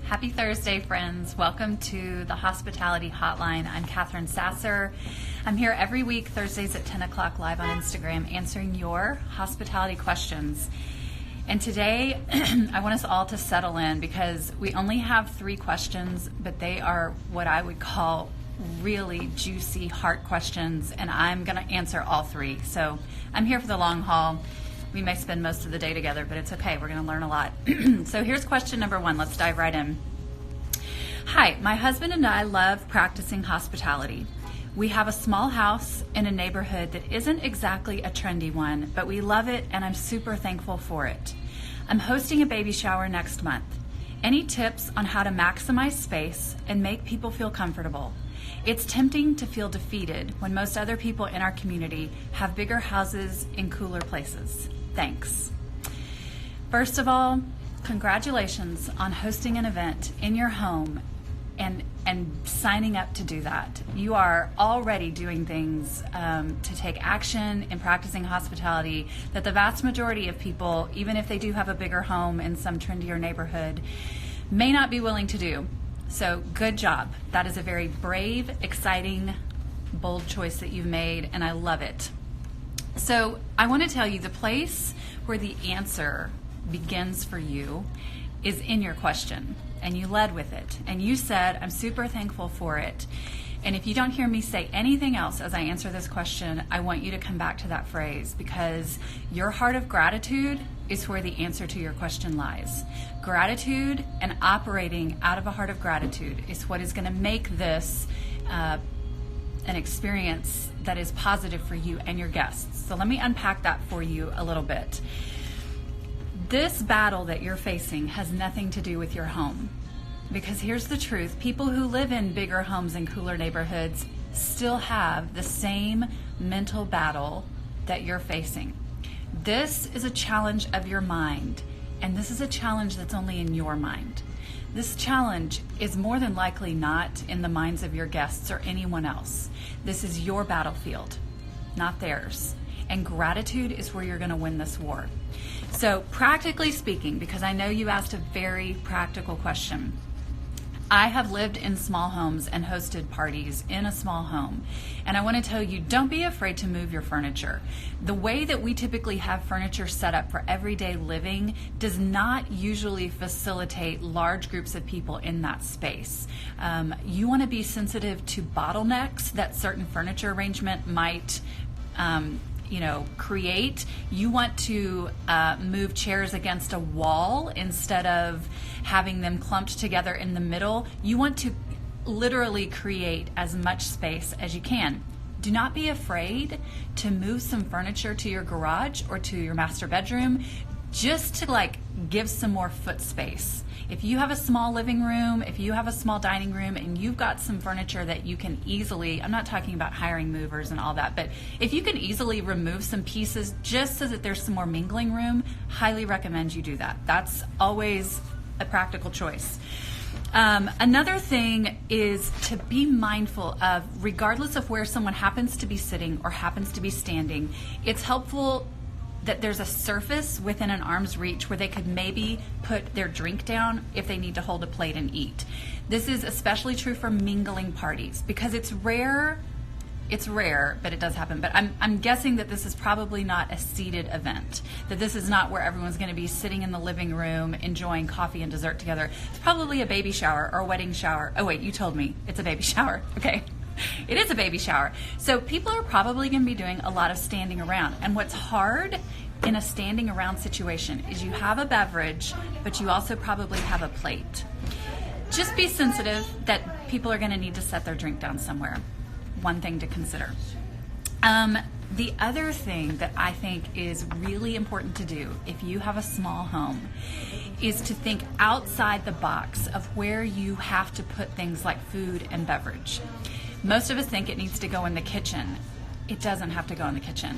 Happy Thursday, friends. Welcome to the Hospitality Hotline. I'm Catherine Sasser. I'm here every week, Thursdays at 10 o'clock live on Instagram, answering your hospitality questions. And today, I want us all to settle in because we only have 3 questions, but they are what I would call really juicy heart questions, and I'm going to answer all 3. So I'm here for the long haul. We may spend most of the day together, but it's okay. We're going to learn a lot. So here's question number 1. Let's dive right in. Hi, my husband and I love practicing hospitality. We have a small house in a neighborhood that isn't exactly a trendy one, but we love it and I'm super thankful for it. I'm hosting a baby shower next month. Any tips on how to maximize space and make people feel comfortable? It's tempting to feel defeated when most other people in our community have bigger houses in cooler places. Thanks. First of all, congratulations on hosting an event in your home and signing up to do that. You are already doing things to take action in practicing hospitality that the vast majority of people, even if they do have a bigger home in some trendier neighborhood, may not be willing to do. So good job. That is a very brave, exciting, bold choice that you've made, and I love it. So I want to tell you the place where the answer begins for you is in your question, and you led with it, and you said, I'm super thankful for it. And if you don't hear me say anything else as I answer this question, I want you to come back to that phrase, because your heart of gratitude is where the answer to your question lies. Gratitude and operating out of a heart of gratitude is what is going to make this an experience that is positive for you and your guests. So let me unpack that for you a little bit. This battle that you're facing has nothing to do with your home. Because here's the truth, people who live in bigger homes and cooler neighborhoods still have the same mental battle that you're facing. This is a challenge of your mind, and this is a challenge that's only in your mind. This challenge is more than likely not in the minds of your guests or anyone else. This is your battlefield, not theirs. And gratitude is where you're going to win this war. So practically speaking, because I know you asked a very practical question, I have lived in small homes and hosted parties in a small home. And I want to tell you, don't be afraid to move your furniture. The way that we typically have furniture set up for everyday living does not usually facilitate large groups of people in that space. You want to be sensitive to bottlenecks that certain furniture arrangement might create. You want to move chairs against a wall instead of having them clumped together in the middle. You want to literally create as much space as you can. Do not be afraid to move some furniture to your garage or to your master bedroom just to give some more foot space. If you have a small living room, if you have a small dining room, and you've got some furniture that you can easily, I'm not talking about hiring movers and all that, but if you can easily remove some pieces just so that there's some more mingling room, highly recommend you do that. That's always a practical choice. Another thing is to be mindful of, regardless of where someone happens to be sitting or happens to be standing, it's helpful that there's a surface within an arm's reach where they could maybe put their drink down if they need to hold a plate and eat. This is especially true for mingling parties because it's rare, but it does happen. But I'm guessing that this is probably not a seated event, that this is not where everyone's going to be sitting in the living room enjoying coffee and dessert together. It's probably a baby shower or a wedding shower. Oh wait, you told me it's a baby shower. Okay. It is a baby shower. So people are probably going to be doing a lot of standing around. And what's hard in a standing around situation is you have a beverage, but you also probably have a plate. Just be sensitive that people are going to need to set their drink down somewhere. One thing to consider. The other thing that I think is really important to do if you have a small home is to think outside the box of where you have to put things like food and beverage. Most of us think it needs to go in the kitchen. It doesn't have to go in the kitchen.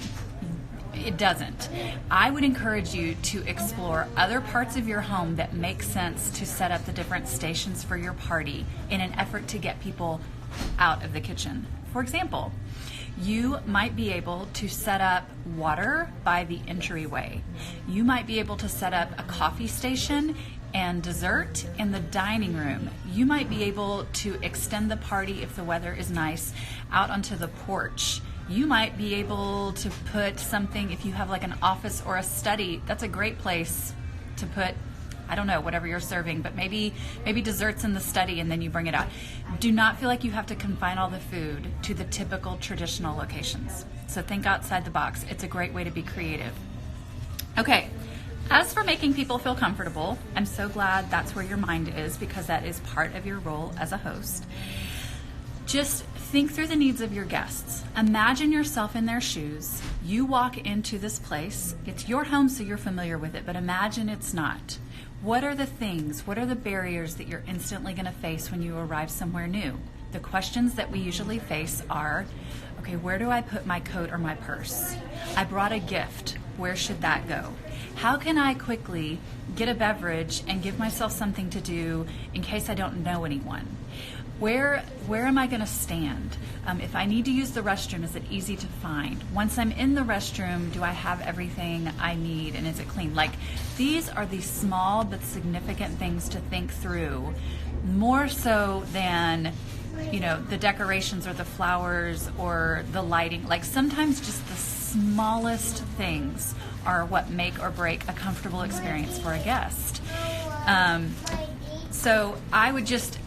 It doesn't. I would encourage you to explore other parts of your home that make sense to set up the different stations for your party in an effort to get people out of the kitchen. For example, you might be able to set up water by the entryway. You might be able to set up a coffee station and dessert in the dining room. You might be able to extend the party, if the weather is nice, out onto the porch. You might be able to put something, if you have like an office or a study, that's a great place to put, I don't know, whatever you're serving, but maybe desserts in the study and then you bring it out. Do not feel like you have to confine all the food to the typical traditional locations. So think outside the box. It's a great way to be creative. Okay, as for making people feel comfortable, I'm so glad that's where your mind is, because that is part of your role as a host. Just think through the needs of your guests. Imagine yourself in their shoes. You walk into this place. It's your home, so you're familiar with it, but imagine it's not. What are the things, what are the barriers that you're instantly going to face when you arrive somewhere new? The questions that we usually face are, okay, where do I put my coat or my purse? I brought a gift. Where should that go? How can I quickly get a beverage and give myself something to do in case I don't know anyone? Where am I going to stand? If I need to use the restroom, is it easy to find? Once I'm in the restroom, do I have everything I need, and is it clean? Like, these are the small but significant things to think through, more so than, you know, the decorations or the flowers or the lighting. Like, sometimes just the smallest things are what make or break a comfortable experience for a guest. So I would just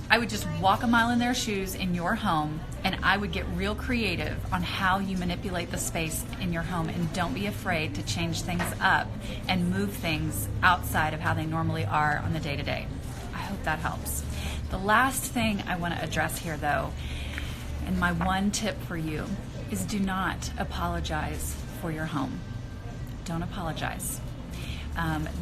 walk a mile in their shoes in your home, and I would get real creative on how you manipulate the space in your home, and don't be afraid to change things up and move things outside of how they normally are on the day-to-day. I hope that helps. The last thing I want to address here, though, and my one tip for you, is do not apologize for your home. Don't apologize.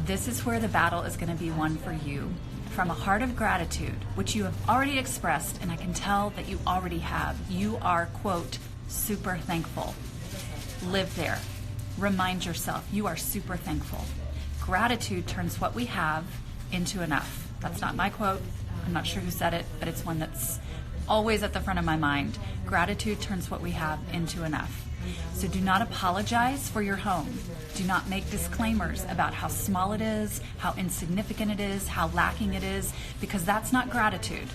This is where the battle is going to be won for you. From a heart of gratitude, which you have already expressed, and I can tell that you already have. You are, quote, super thankful. Live there. Remind yourself you are super thankful. Gratitude turns what we have into enough. That's not my quote. I'm not sure who said it, but it's one that's always at the front of my mind. Gratitude turns what we have into enough. So do not apologize for your home. Do not make disclaimers about how small it is, how insignificant it is, how lacking it is, because that's not gratitude.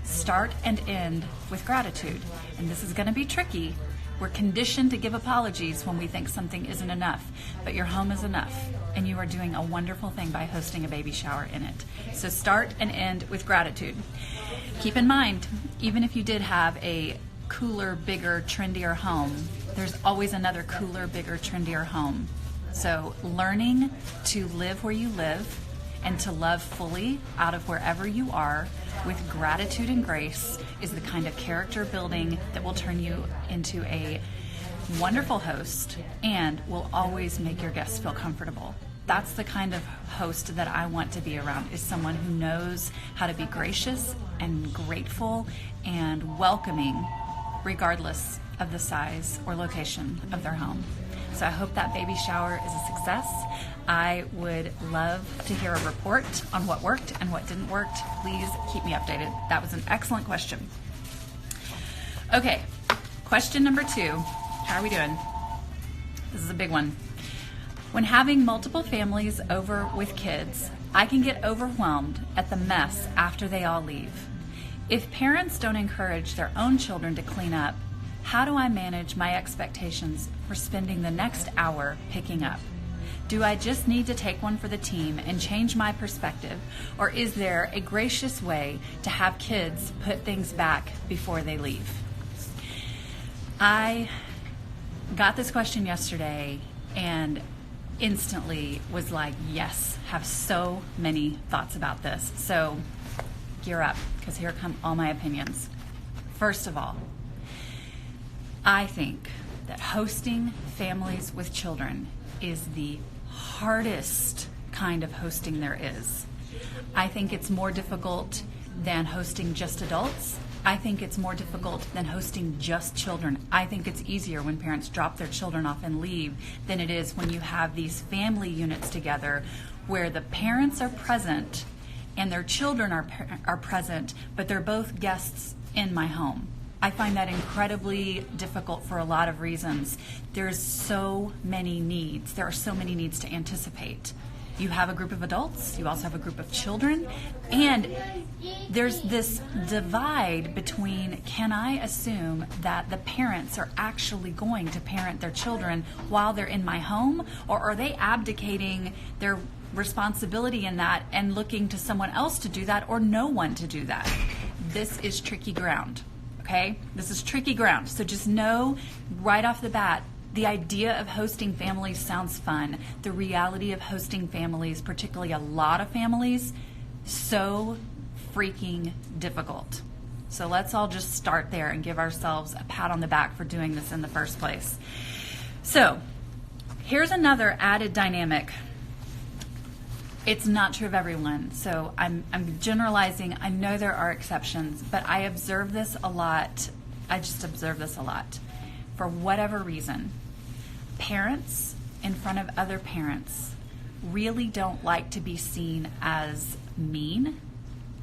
Start and end with gratitude. And this is going to be tricky. We're conditioned to give apologies when we think something isn't enough, but your home is enough, and you are doing a wonderful thing by hosting a baby shower in it. So start and end with gratitude. Keep in mind, even if you did have a cooler, bigger, trendier home, there's always another cooler, bigger, trendier home. So learning to live where you live and to love fully out of wherever you are with gratitude and grace is the kind of character building that will turn you into a wonderful host and will always make your guests feel comfortable. That's the kind of host that I want to be around, is someone who knows how to be gracious and grateful and welcoming regardless of the size or location of their home. So I hope that baby shower is a success. I would love to hear a report on what worked and what didn't work. Please keep me updated. That was an excellent question. Okay, question number 2. How are we doing? This is a big one. When having multiple families over with kids, I can get overwhelmed at the mess after they all leave. If parents don't encourage their own children to clean up, how do I manage my expectations for spending the next hour picking up? Do I just need to take one for the team and change my perspective, or is there a gracious way to have kids put things back before they leave? I got this question yesterday and instantly was like, yes, have so many thoughts about this. So gear up, because here come all my opinions. First of all, I think that hosting families with children is the hardest kind of hosting there is. I think it's more difficult than hosting just adults. I think it's more difficult than hosting just children. I think it's easier when parents drop their children off and leave than it is when you have these family units together where the parents are present and their children are present, but they're both guests in my home. I find that incredibly difficult for a lot of reasons. There's so many needs. There are so many needs to anticipate. You have a group of adults, you also have a group of children, and there's this divide between, can I assume that the parents are actually going to parent their children while they're in my home, or are they abdicating their responsibility in that and looking to someone else to do that, or no one to do that? This is tricky ground, okay? This is tricky ground. So just know right off the bat, the idea of hosting families sounds fun. The reality of hosting families, particularly a lot of families, so freaking difficult. So let's all just start there and give ourselves a pat on the back for doing this in the first place. So here's another added dynamic. It's not true of everyone, so I'm generalizing. I know there are exceptions, but I observe this a lot. I just observe this a lot. For whatever reason, parents in front of other parents really don't like to be seen as mean.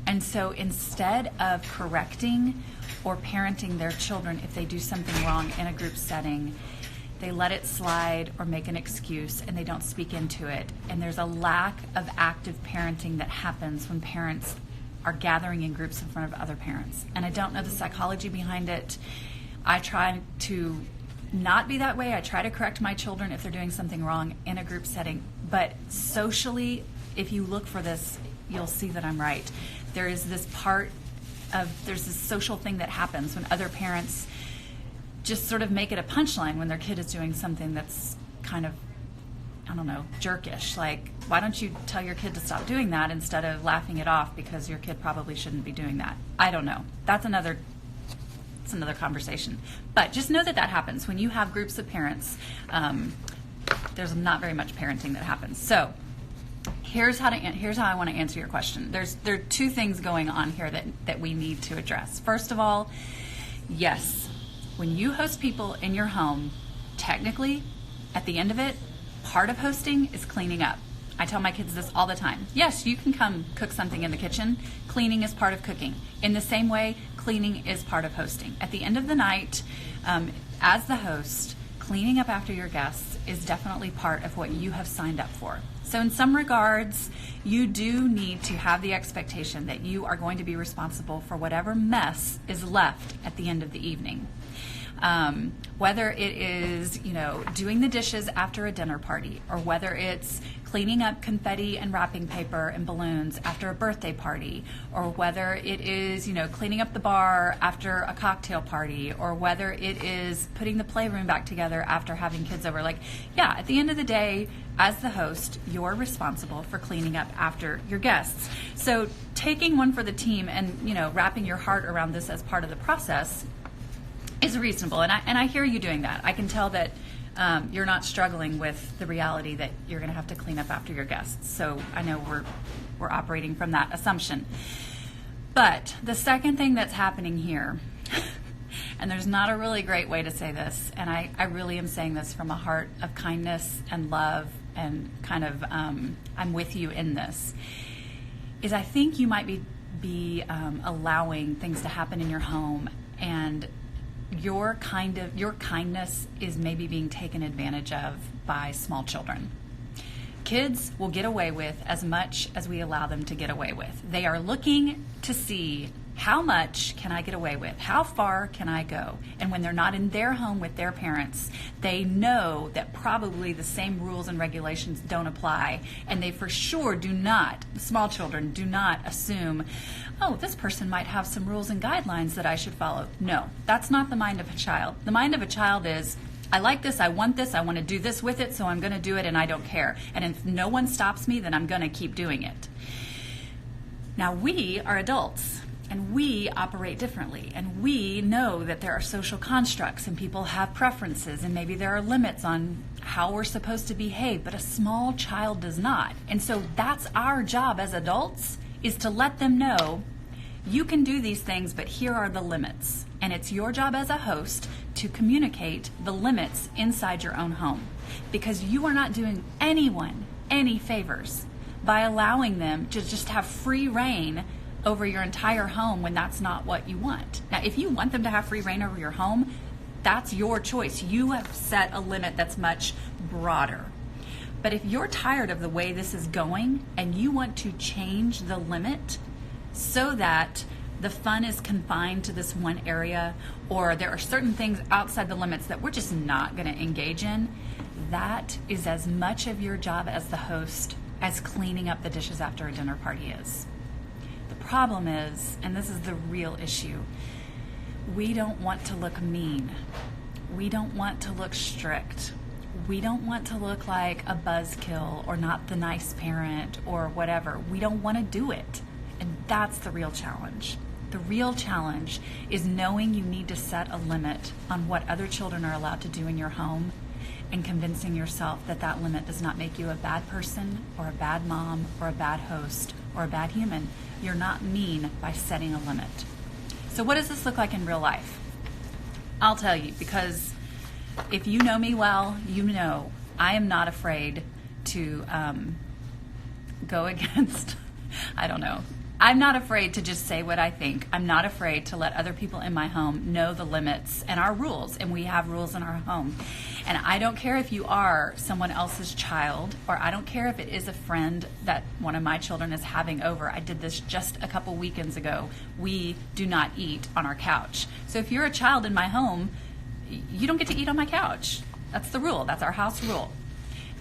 And so instead of correcting or parenting their children if they do something wrong in a group setting, they let it slide or make an excuse, and they don't speak into it. And there's a lack of active parenting that happens when parents are gathering in groups in front of other parents. And I don't know the psychology behind it. I try to not be that way. I try to correct my children if they're doing something wrong in a group setting. But socially, if you look for this, you'll see that I'm right. There's this social thing that happens when other parents just sort of make it a punchline when their kid is doing something that's kind of, I don't know, jerkish. Like, why don't you tell your kid to stop doing that instead of laughing it off because your kid probably shouldn't be doing that? I don't know. It's another conversation. But just know that happens. When you have groups of parents, there's not very much parenting that happens. So here's how I want to answer your question. There are two things going on here that we need to address. First of all, yes, when you host people in your home, technically, at the end of it, part of hosting is cleaning up. I tell my kids this all the time. Yes, you can come cook something in the kitchen. Cleaning is part of cooking. In the same way, cleaning is part of hosting. At the end of the night, as the host, cleaning up after your guests is definitely part of what you have signed up for. So in some regards, you do need to have the expectation that you are going to be responsible for whatever mess is left at the end of the evening. Whether it is, doing the dishes after a dinner party, or whether it's cleaning up confetti and wrapping paper and balloons after a birthday party, or whether it is, cleaning up the bar after a cocktail party, or whether it is putting the playroom back together after having kids over. At the end of the day, as the host, you're responsible for cleaning up after your guests. So taking one for the team and, wrapping your heart around this as part of the process is reasonable, and I hear you doing that. I can tell that you're not struggling with the reality that you're going to have to clean up after your guests. So I know we're operating from that assumption. But the second thing that's happening here, and there's not a really great way to say this, and I really am saying this from a heart of kindness and love and kind of I'm with you in this, is I think you might be allowing things to happen in your home, and your kindness is maybe being taken advantage of by small children. Kids will get away with as much as we allow them to get away with. They are looking to see, how much can I get away with? How far can I go? And when they're not in their home with their parents, they know that probably the same rules and regulations don't apply. And they for sure small children do not assume, oh, this person might have some rules and guidelines that I should follow. No, that's not the mind of a child. The mind of a child is, I like this, I want to do this with it, so I'm going to do it and I don't care. And if no one stops me, then I'm going to keep doing it. Now, we are adults. And we operate differently, and we know that there are social constructs and people have preferences, and maybe there are limits on how we're supposed to behave, but a small child does not. And so that's our job as adults, is to let them know, you can do these things, but here are the limits. And it's your job as a host to communicate the limits inside your own home, because you are not doing anyone any favors by allowing them to just have free reign over your entire home when that's not what you want. Now, if you want them to have free reign over your home, that's your choice. You have set a limit that's much broader. But if you're tired of the way this is going and you want to change the limit so that the fun is confined to this one area, or there are certain things outside the limits that we're just not going to engage in, that is as much of your job as the host as cleaning up the dishes after a dinner party is. The problem is, and this is the real issue, we don't want to look mean. We don't want to look strict. We don't want to look like a buzzkill or not the nice parent or whatever. We don't want to do it. And that's the real challenge. The real challenge is knowing you need to set a limit on what other children are allowed to do in your home and convincing yourself that that limit does not make you a bad person or a bad mom or a bad host or a bad human. You're not mean by setting a limit. So what does this look like in real life? I'll tell you, because if you know me well, you know I am not afraid to go against, I don't know. I'm not afraid to just say what I think. I'm not afraid to let other people in my home know the limits and our rules, and we have rules in our home. And I don't care if you are someone else's child, or I don't care if it is a friend that one of my children is having over. I did this just a couple weekends ago. We do not eat on our couch. So if you're a child in my home, you don't get to eat on my couch. That's the rule. That's our house rule.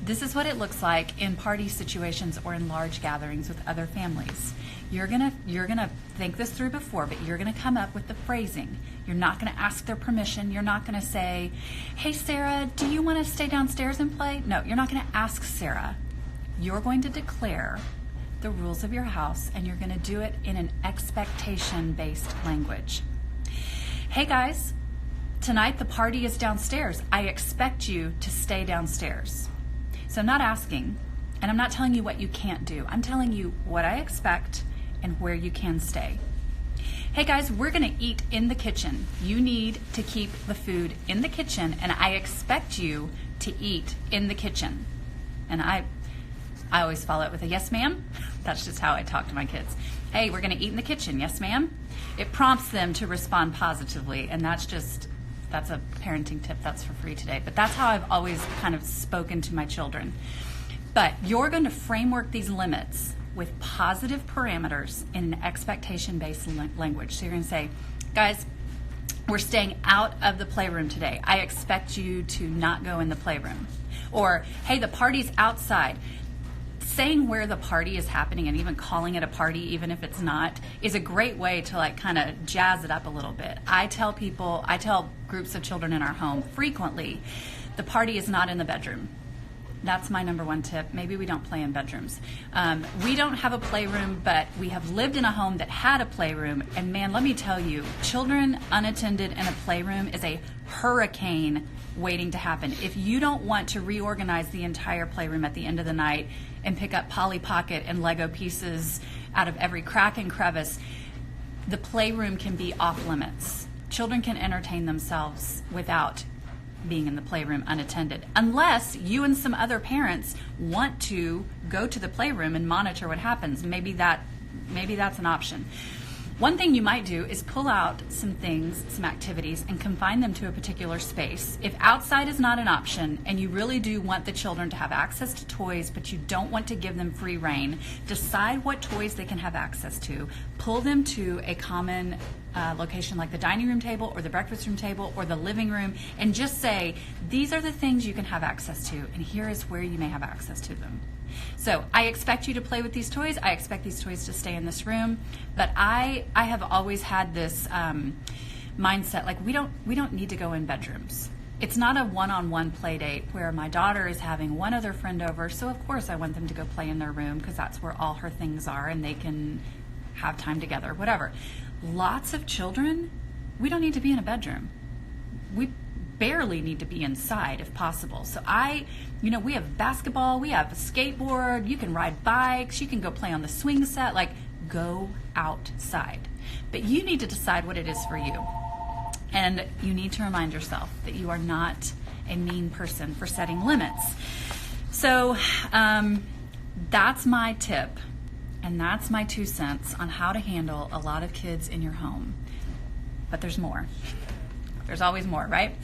This is what it looks like in party situations or in large gatherings with other families. You're gonna think this through before, but you're gonna come up with the phrasing. You're not gonna ask their permission. You're not gonna say, "Hey Sarah, do you want to stay downstairs and play?" No, you're not gonna ask Sarah. You're going to declare the rules of your house, and you're gonna do it in an expectation-based language. Hey guys, tonight the party is downstairs. I expect you to stay downstairs. So I'm not asking, and I'm not telling you what you can't do. I'm telling you what I expect and where you can stay. Hey guys, we're gonna eat in the kitchen. You need to keep the food in the kitchen, and I expect you to eat in the kitchen. And I always follow it with a yes ma'am. That's just how I talk to my kids. Hey, we're gonna eat in the kitchen, yes ma'am. It prompts them to respond positively, and that's a parenting tip that's for free today. But that's how I've always kind of spoken to my children. But you're going to framework these limits with positive parameters in an expectation-based language. So you're going to say, guys, we're staying out of the playroom today. I expect you to not go in the playroom. Or, hey, the party's outside. Saying where the party is happening and even calling it a party, even if it's not, is a great way to like kind of jazz it up a little bit. I tell groups of children in our home frequently, the party is not in the bedroom. That's my number one tip. Maybe we don't play in bedrooms. We don't have a playroom, but we have lived in a home that had a playroom. And man, let me tell you, children unattended in a playroom is a hurricane waiting to happen. If you don't want to reorganize the entire playroom at the end of the night and pick up Polly Pocket and Lego pieces out of every crack and crevice, the playroom can be off limits. Children can entertain themselves without being in the playroom unattended, unless you and some other parents want to go to the playroom and monitor what happens. Maybe that's an option. One thing you might do is pull out some things, some activities, and confine them to a particular space. If outside is not an option and you really do want the children to have access to toys, but you don't want to give them free rein, decide what toys they can have access to. Pull them to a common location like the dining room table or the breakfast room table or the living room, and just say, these are the things you can have access to, and here is where you may have access to them. So I expect you to play with these toys. I expect these toys to stay in this room. But I have always had this mindset, like we don't need to go in bedrooms. It's not a one-on-one play date where my daughter is having one other friend over, so of course I want them to go play in their room because that's where all her things are and they can have time together, whatever. Lots of children, we don't need to be in a bedroom. We barely need to be inside if possible. So we have basketball, we have a skateboard, you can ride bikes, you can go play on the swing set, like go outside. But you need to decide what it is for you. And you need to remind yourself that you are not a mean person for setting limits. So that's my tip, and that's my 2 cents on how to handle a lot of kids in your home. But there's more. There's always more, right?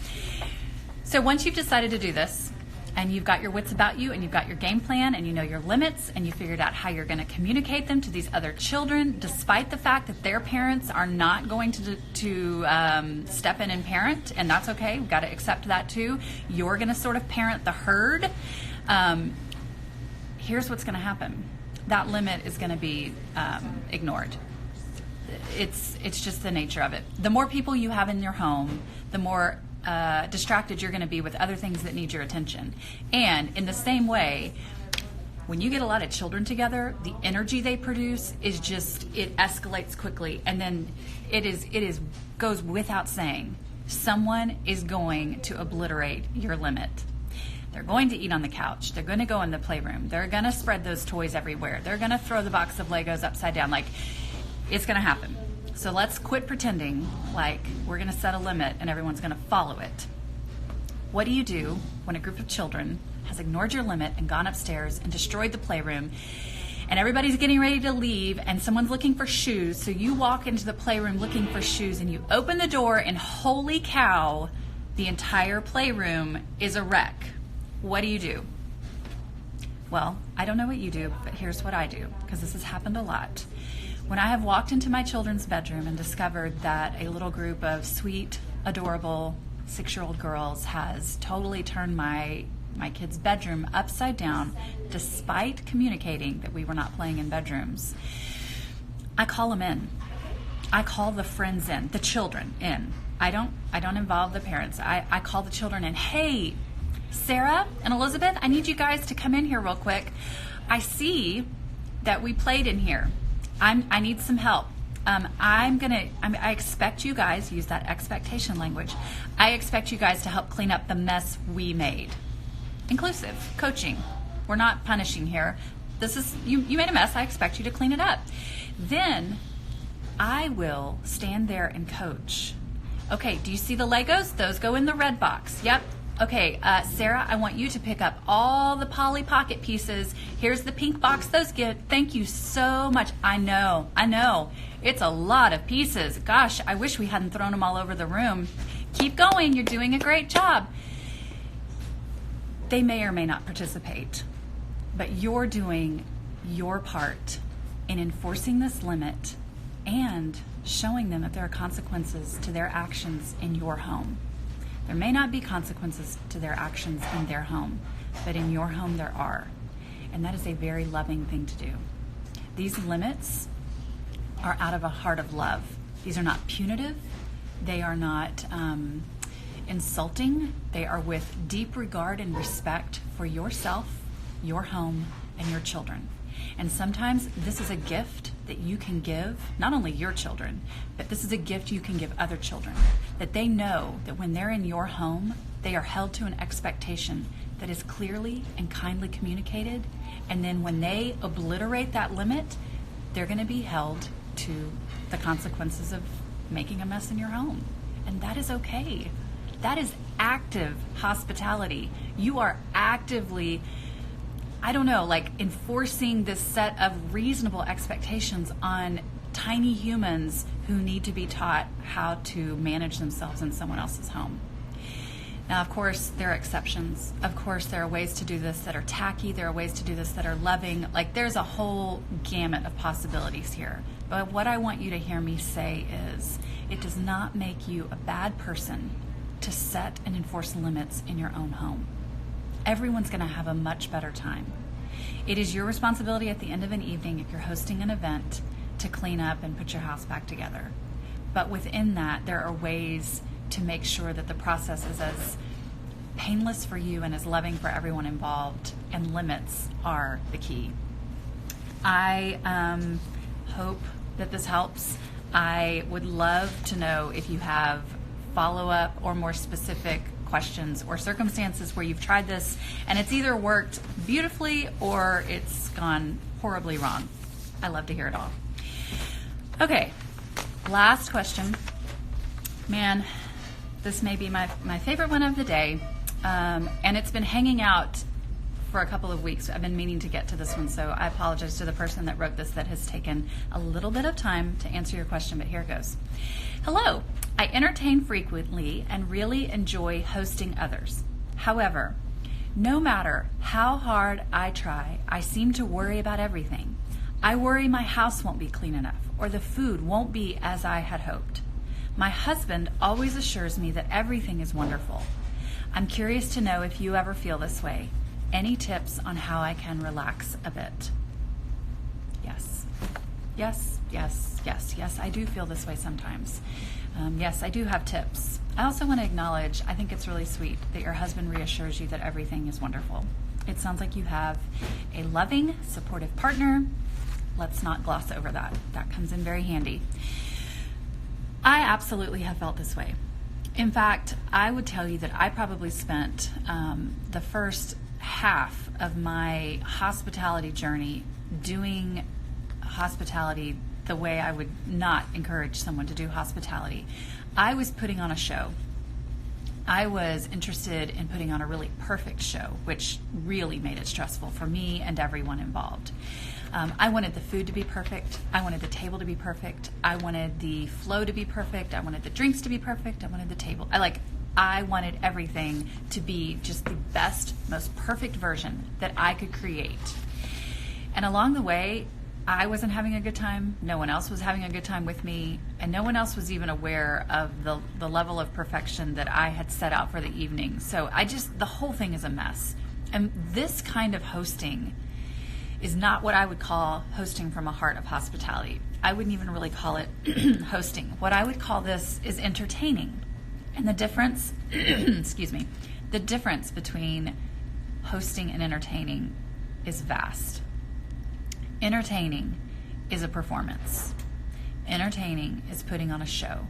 So once you've decided to do this, and you've got your wits about you, and you've got your game plan, and you know your limits, and you figured out how you're going to communicate them to these other children, despite the fact that their parents are not going to step in and parent, and that's okay. We've got to accept that too. You're going to sort of parent the herd. Here's what's going to happen. That limit is going to be ignored. It's just the nature of it. The more people you have in your home, the more distracted you're going to be with other things that need your attention. And in the same way, when you get a lot of children together, the energy they produce is just, it escalates quickly. And then it goes without saying, someone is going to obliterate your limit. They're going to eat on the couch. They're going to go in the playroom. They're going to spread those toys everywhere. They're going to throw the box of Legos upside down. Like, it's going to happen. So let's quit pretending like we're going to set a limit and everyone's going to follow it. What do you do when a group of children has ignored your limit and gone upstairs and destroyed the playroom, and everybody's getting ready to leave and someone's looking for shoes? So you walk into the playroom looking for shoes and you open the door and holy cow, the entire playroom is a wreck. What do? Well, I don't know what you do, but here's what I do, because this has happened a lot. When I have walked into my children's bedroom and discovered that a little group of sweet, adorable 6-year-old girls has totally turned my kid's bedroom upside down, despite communicating that we were not playing in bedrooms, I call them in. I call the friends in, the children in. I don't involve the parents. I call the children in. Hey, Sarah and Elizabeth, I need you guys to come in here real quick. I see that we played in here. I need some help. I expect you guys, use that expectation language. I expect you guys to help clean up the mess we made. Inclusive, coaching. We're not punishing here. This is, you made a mess. I expect you to clean it up. Then I will stand there and coach. Okay, do you see the Legos? Those go in the red box. Yep. Okay, Sarah, I want you to pick up all the Polly Pocket pieces. Here's the pink box. Those get, thank you so much. I know. It's a lot of pieces. Gosh, I wish we hadn't thrown them all over the room. Keep going. You're doing a great job. They may or may not participate, but you're doing your part in enforcing this limit and showing them that there are consequences to their actions in your home. There may not be consequences to their actions in their home, but in your home there are. And that is a very loving thing to do. These limits are out of a heart of love. These are not punitive. They are not insulting. They are with deep regard and respect for yourself, your home, and your children. And sometimes this is a gift that you can give, not only your children, but this is a gift you can give other children, that they know that when they're in your home, they are held to an expectation that is clearly and kindly communicated, and then when they obliterate that limit, they're going to be held to the consequences of making a mess in your home. And that is okay. That is active hospitality. You are actively, enforcing this set of reasonable expectations on tiny humans who need to be taught how to manage themselves in someone else's home. Now, of course, there are exceptions. Of course, there are ways to do this that are tacky. There are ways to do this that are loving. There's a whole gamut of possibilities here. But what I want you to hear me say is, it does not make you a bad person to set and enforce limits in your own home. Everyone's going to have a much better time. It is your responsibility at the end of an evening, if you're hosting an event, to clean up and put your house back together. But within that, there are ways to make sure that the process is as painless for you and as loving for everyone involved, and limits are the key. I hope that this helps. I would love to know if you have follow-up or more specific questions or circumstances where you've tried this and it's either worked beautifully or it's gone horribly wrong. I love to hear it all. Okay, last question. Man, this may be my favorite one of the day, and it's been hanging out for a couple of weeks. I've been meaning to get to this one, so I apologize to the person that wrote this that has taken a little bit of time to answer your question, but here it goes. Hello, I entertain frequently and really enjoy hosting others. However, No matter how hard I try, I seem to worry about everything. I worry my house won't be clean enough, or the food won't be as I had hoped. My husband always assures me that everything is wonderful. I'm curious to know if you ever feel this way. Any tips on how I can relax a bit? Yes. Yes, yes, yes, yes, I do feel this way sometimes. Yes, I do have tips. I also want to acknowledge, I think it's really sweet that your husband reassures you that everything is wonderful. It sounds like you have a loving, supportive partner. Let's not gloss over that. That comes in very handy. I absolutely have felt this way. In fact, I would tell you that I probably spent the first half of my hospitality journey doing hospitality the way I would not encourage someone to do hospitality. I was putting on a show. I was interested in putting on a really perfect show, which really made it stressful for me and everyone involved. I wanted the food to be perfect. I wanted the table to be perfect. I wanted the flow to be perfect. I wanted the drinks to be perfect. I wanted the table. I wanted everything to be just the best, most perfect version that I could create. And along the way, I wasn't having a good time. No one else was having a good time with me. And no one else was even aware of the level of perfection that I had set out for the evening. So the whole thing is a mess. And this kind of hosting is not what I would call hosting from a heart of hospitality. I wouldn't even really call it hosting. What I would call this is entertaining. And the difference, excuse me, the difference between hosting and entertaining is vast. Entertaining is a performance. Entertaining is putting on a show.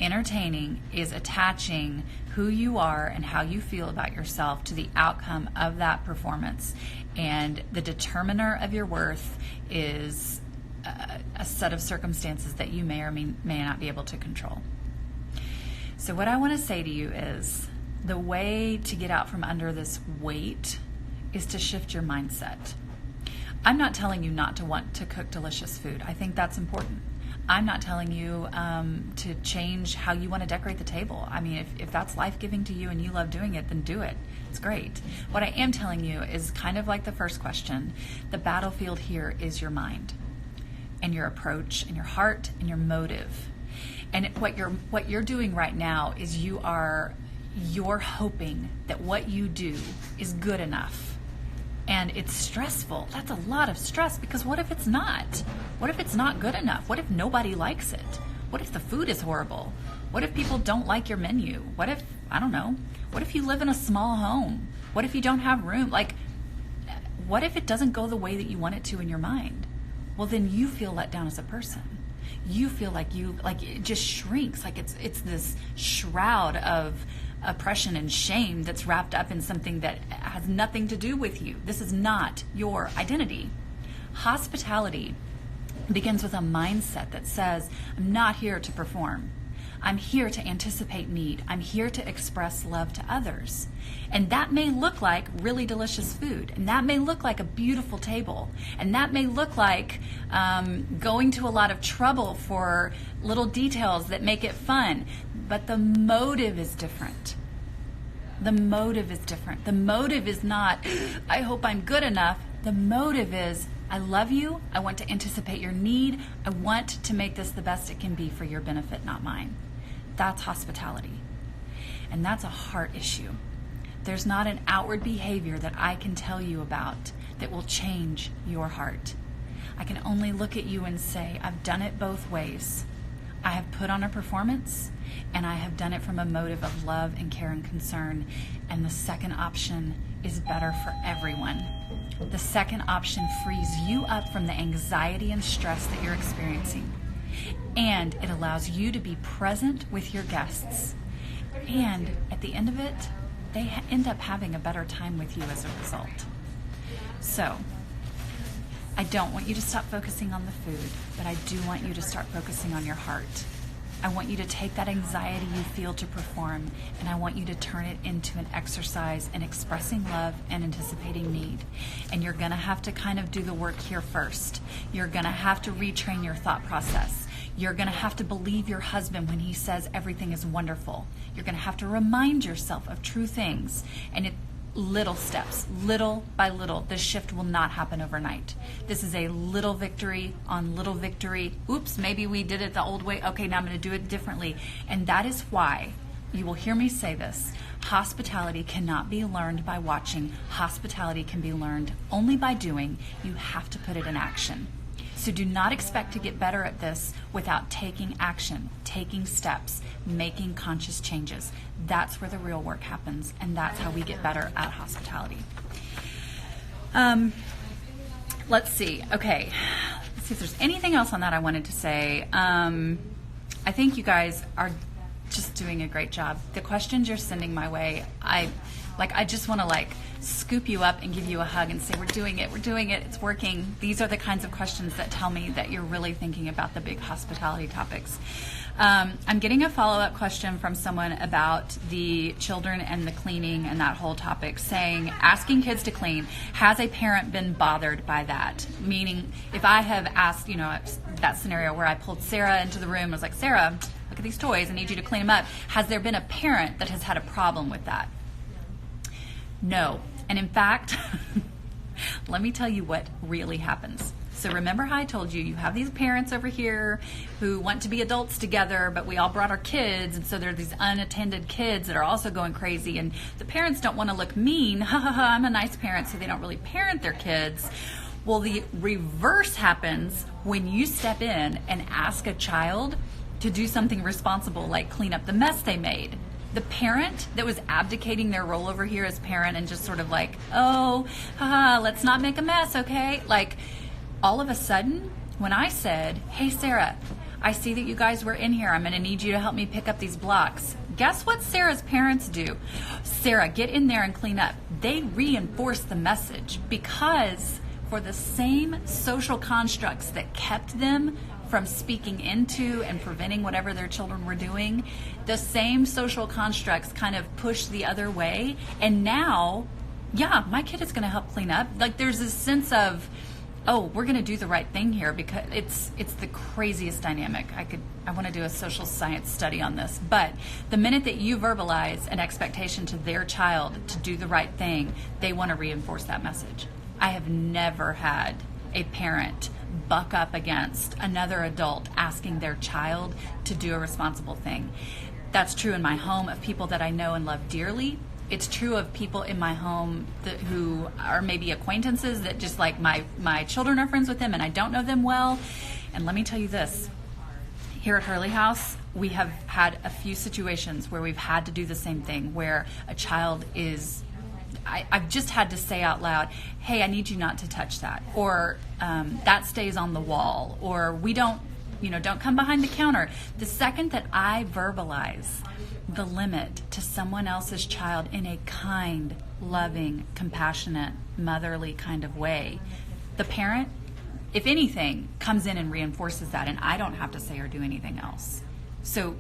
Entertaining is attaching who you are and how you feel about yourself to the outcome of that performance. And the determiner of your worth is a set of circumstances that you may or may not be able to control. So what I want to say to you is the way to get out from under this weight is to shift your mindset. I'm not telling you not to want to cook delicious food. I think that's important. I'm not telling you to change how you want to decorate the table. I mean, if that's life-giving to you and you love doing it, then do it. It's great. What I am telling you is kind of like the first question. The battlefield here is your mind and your approach and your heart and your motive. And what you're doing right now is you're hoping that what you do is good enough. And it's stressful. That's a lot of stress, because what if it's not? What if it's not good enough? What if nobody likes it? What if the food is horrible? What if people don't like your menu? What if, I don't know, what if you live in a small home? What if you don't have room? What if it doesn't go the way that you want it to in your mind? Well, then you feel let down as a person. You feel like it just shrinks, like it's this shroud of oppression and shame that's wrapped up in something that has nothing to do with you. This is not your identity. Hospitality begins with a mindset that says, I'm not here to perform. I'm here to anticipate need. I'm here to express love to others. And that may look like really delicious food. And that may look like a beautiful table. And that may look like going to a lot of trouble for little details that make it fun. But the motive is different. The motive is different. The motive is not, I hope I'm good enough. The motive is, I love you. I want to anticipate your need. I want to make this the best it can be for your benefit, not mine. That's hospitality. And that's a heart issue. There's not an outward behavior that I can tell you about that will change your heart. I can only look at you and say, I've done it both ways. I have put on a performance, and I have done it from a motive of love and care and concern. And the second option is better for everyone. The second option frees you up from the anxiety and stress that you're experiencing. And it allows you to be present with your guests. And at the end of it, they end up having a better time with you as a result. So, I don't want you to stop focusing on the food, but I do want you to start focusing on your heart. I want you to take that anxiety you feel to perform, and I want you to turn it into an exercise in expressing love and anticipating need. And you're going to have to kind of do the work here first. You're going to have to retrain your thought process. You're going to have to believe your husband when he says everything is wonderful. You're going to have to remind yourself of true things. And little steps, little by little. This shift will not happen overnight. This is a little victory on little victory. Oops, maybe we did it the old way. Okay, now I'm going to do it differently. And that is why you will hear me say this. Hospitality cannot be learned by watching. Hospitality can be learned only by doing. You have to put it in action. So do not expect to get better at this without taking action, taking steps, making conscious changes. That's where the real work happens, and that's how we get better at hospitality. Let's see. Okay. Let's see if there's anything else on that I wanted to say. I think you guys are just doing a great job. The questions you're sending my way, I just want to scoop you up and give you a hug and say, we're doing it, it's working. These are the kinds of questions that tell me that you're really thinking about the big hospitality topics. I'm getting a follow-up question from someone about the children and the cleaning and that whole topic, saying, asking kids to clean, has a parent been bothered by that? Meaning, if I have asked, that scenario where I pulled Sarah into the room and was like, Sarah, look at these toys, I need you to clean them up. Has there been a parent that has had a problem with that? No. And in fact, let me tell you what really happens. So remember how I told you have these parents over here who want to be adults together, but we all brought our kids, and so there are these unattended kids that are also going crazy, and the parents don't want to look mean. Ha ha ha, I'm a nice parent, so they don't really parent their kids. Well, the reverse happens when you step in and ask a child to do something responsible, like clean up the mess they made. The parent that was abdicating their role over here as parent and just sort of let's not make a mess, okay? All of a sudden, when I said, hey, Sarah, I see that you guys were in here. I'm going to need you to help me pick up these blocks. Guess what Sarah's parents do? Sarah, get in there and clean up. They reinforce the message, because for the same social constructs that kept them from speaking into and preventing whatever their children were doing, the same social constructs kind of push the other way. And now, my kid is going to help clean up. There's this sense of, we're going to do the right thing here, because it's the craziest dynamic. I want to do a social science study on this. But the minute that you verbalize an expectation to their child to do the right thing, they want to reinforce that message. I have never had a parent buck up against another adult asking their child to do a responsible thing. That's true in my home of people that I know and love dearly. It's true of people in my home who are maybe acquaintances that just my children are friends with them and I don't know them well. And let me tell you this, here at Hurley House, we have had a few situations where we've had to do the same thing, where a child is, I've just had to say out loud, hey, I need you not to touch that, or that stays on the wall, or we don't come behind the counter. The second that I verbalize the limit to someone else's child in a kind, loving, compassionate, motherly kind of way, the parent, if anything, comes in and reinforces that, and I don't have to say or do anything else. So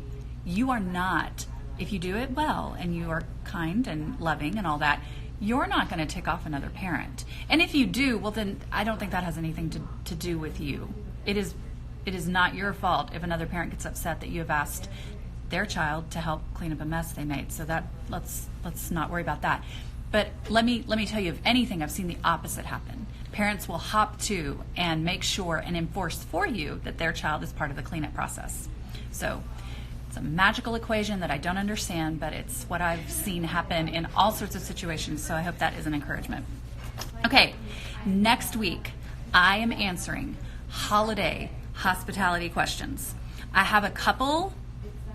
you are not, if you do it well and you are kind and loving and all that, you're not going to tick off another parent. And if you do, well, then I don't think that has anything to do with you. It is not your fault if another parent gets upset that you have asked their child to help clean up a mess they made. So that let's not worry about that. But let me tell you, if anything, I've seen the opposite happen. Parents will hop to and make sure and enforce for you that their child is part of the cleanup process. So it's a magical equation that I don't understand, but it's what I've seen happen in all sorts of situations. So I hope that is an encouragement. Okay, next week I am answering holiday hospitality questions. I have a couple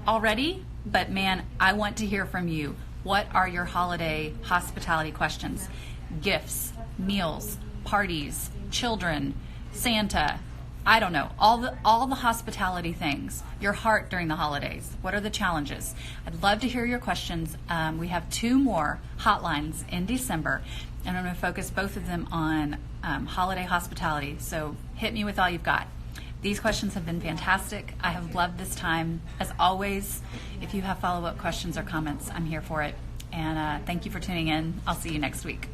already, but man, I want to hear from you. What are your holiday hospitality questions? Gifts, meals, parties, children, Santa, I don't know, all the hospitality things, your heart during the holidays. What are the challenges? I'd love to hear your questions. We have 2 more hotlines in December, and I'm going to focus both of them on holiday hospitality. So hit me with all you've got. These questions have been fantastic. I have loved this time. As always, if you have follow-up questions or comments, I'm here for it. And thank you for tuning in. I'll see you next week.